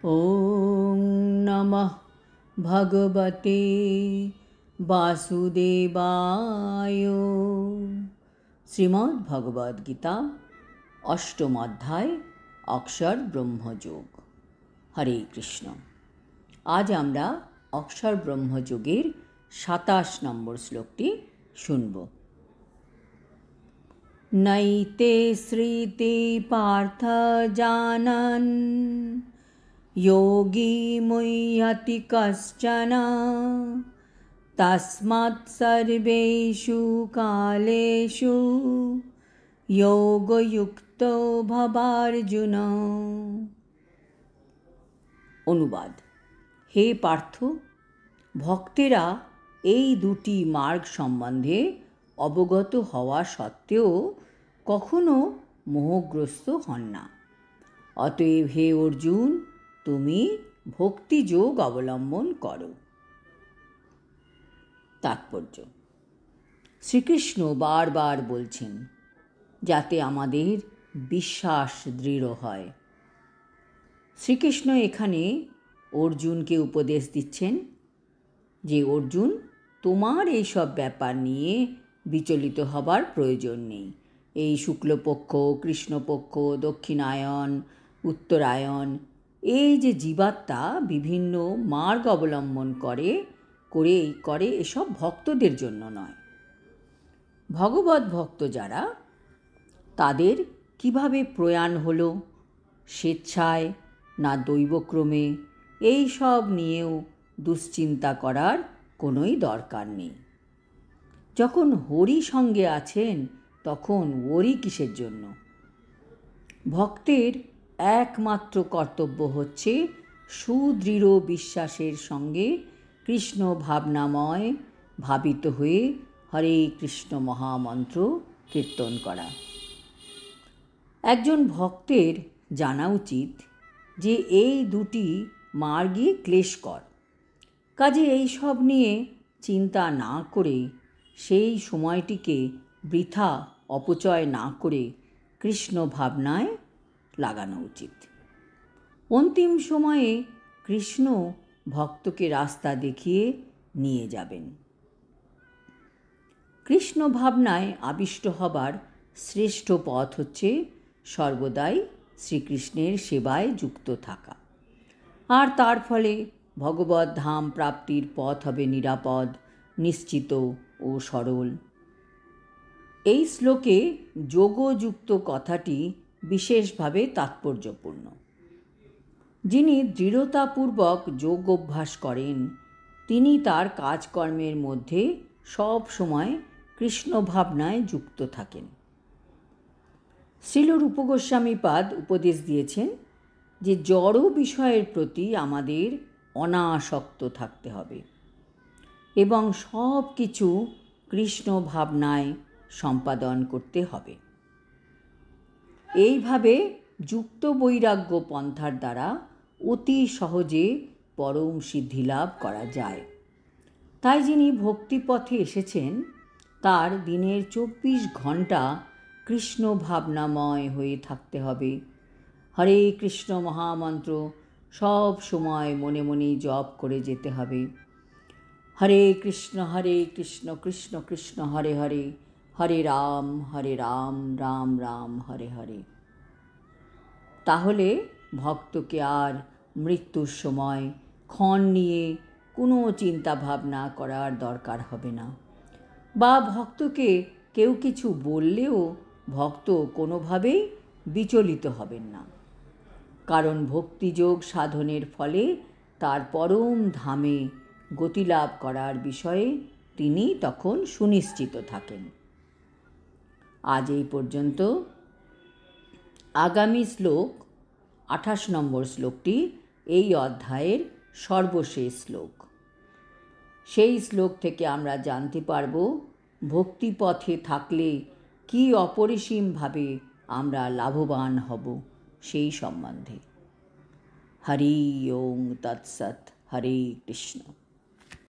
ॐ नमः भगवते वासुदेवाय। শ্রীমদ্ ভগবদ গীতা অষ্টম অধ্যায় অক্ষর ব্রহ্মযোগ। হরে কৃষ্ণ। আজ আমরা অক্ষর ব্রহ্মযোগের ২৭ নম্বর শ্লোকটি শুনব। নৈতে শ্রীতে পার্থ জানন যোগী মুহ্যতি কশ্চন তস্মাৎ সর্বেষু কালেষু যোগযুক্তো ভবার্জুন। অনুবাদ: হে পার্থ, ভক্তেরা এই দুটি মার্গ সম্বন্ধে অবগত হওয়া সত্ত্বেও কখনো মোহগ্রস্ত হন না। অতএব হে অর্জুন, তুমি ভক্তিযোগ অবলম্বন করো। তাৎপর্য: শ্রীকৃষ্ণ বারবার বলছেন যাতে আমাদের বিশ্বাস দৃঢ় হয়। শ্রীকৃষ্ণ এখানে অর্জুনকে উপদেশ দিচ্ছেন যে অর্জুন, তোমার এইসব ব্যাপার নিয়ে বিচলিত হবার প্রয়োজন নেই। এই শুক্লপক্ষ, কৃষ্ণপক্ষ, দক্ষিণায়ন, উত্তরায়ণ, এই যে জীবাত্মা বিভিন্ন মার্গ অবলম্বন করে এসব ভক্তদের জন্য নয়। ভগবত ভক্ত যারা, তাদের কিভাবে প্রয়াণ হলো, স্বেচ্ছায় না দৈবক্রমে, এই সব নিয়েও দুশ্চিন্তা করার কোনোই দরকার নেই। যখন হরি সঙ্গে আছেন তখন ওরি কিসের জন্য? ভক্তের একমাত্র কর্তব্য হচ্ছে সুদৃঢ় বিশ্বাসের সঙ্গে কৃষ্ণ ভাবনাময় ভাবিত হয়ে হরে কৃষ্ণ মহামন্ত্র কীর্তন করা। একজন ভক্তের জানা উচিত যে এই দুটি মার্গই ক্লেশকর। কাজে এই সব নিয়ে চিন্তা না করে, সেই সময়টিকে বৃথা অপচয় না করে কৃষ্ণ ভাবনায় লাগানো উচিত। অন্তিম সময়ে কৃষ্ণ ভক্তকে রাস্তা দেখিয়ে নিয়ে যাবেন। কৃষ্ণ ভাবনায় আবিষ্ট হবার শ্রেষ্ঠ পথ হচ্ছে সর্বদাই শ্রীকৃষ্ণের সেবায় যুক্ত থাকা। আর তার ফলে ভগবত ধাম প্রাপ্তির পথ হবে নিরাপদ, নিশ্চিত ও সরল। এই শ্লোকে যোগযুক্ত কথাটি বিশেষভাবে তাৎপর্যপূর্ণ। যিনি দৃঢ়তাপূর্বক যোগ অভ্যাস করেন, তিনি তার কাজকর্মের মধ্যে সব সময় কৃষ্ণ ভাবনায় যুক্ত থাকেন। শ্রীল রূপ গোস্বামীপাদ উপদেশ দিয়েছেন যে জড় বিষয়ের প্রতি আমাদের অনাসক্ত থাকতে হবে এবং সব কিছু কৃষ্ণ ভাবনায় সম্পাদন করতে হবে। এইভাবে যুক্ত বৈরাগ্য পন্থার দ্বারা অতি সহজে পরম সিদ্ধি লাভ করা যায়। তাই যিনি ভক্তিপথে এসেছেন, তার দিনের ২৪ ঘণ্টা কৃষ্ণ ভাবনাময় হয়ে থাকতে হবে। হরে কৃষ্ণ মহামন্ত্র সব সময় মনে মনে জপ করে যেতে হবে। হরে কৃষ্ণ কৃষ্ণ কৃষ্ণ হরে হরে, হরে রাম রাম রাম হরে হরে। তাহলে ভক্তকে আর মৃত্যুর সময় ক্ষণ নিয়ে কোনো চিন্তা ভাবনা করার দরকার হবে না। বা ভক্তকে কেউ কিছু বললেও ভক্ত কোনোভাবেই বিচলিত হবেন না, কারণ ভক্তিযোগ সাধনের ফলে তার পরম ধামে গতিলাভ করার বিষয়ে তিনি তখন সুনিশ্চিত থাকেন। আজ এই পর্যন্ত। আগামী শ্লোক ২৮ নম্বর শ্লোকটি এই অধ্যায়ের সর্বশেষ শ্লোক। সেই শ্লোক থেকে আমরা জানতে পারব ভক্তিপথে থাকলে কি অপরিসীমভাবে আমরা লাভবান হব সেই সম্বন্ধে। হরি ওং তৎসৎ। হরে কৃষ্ণ।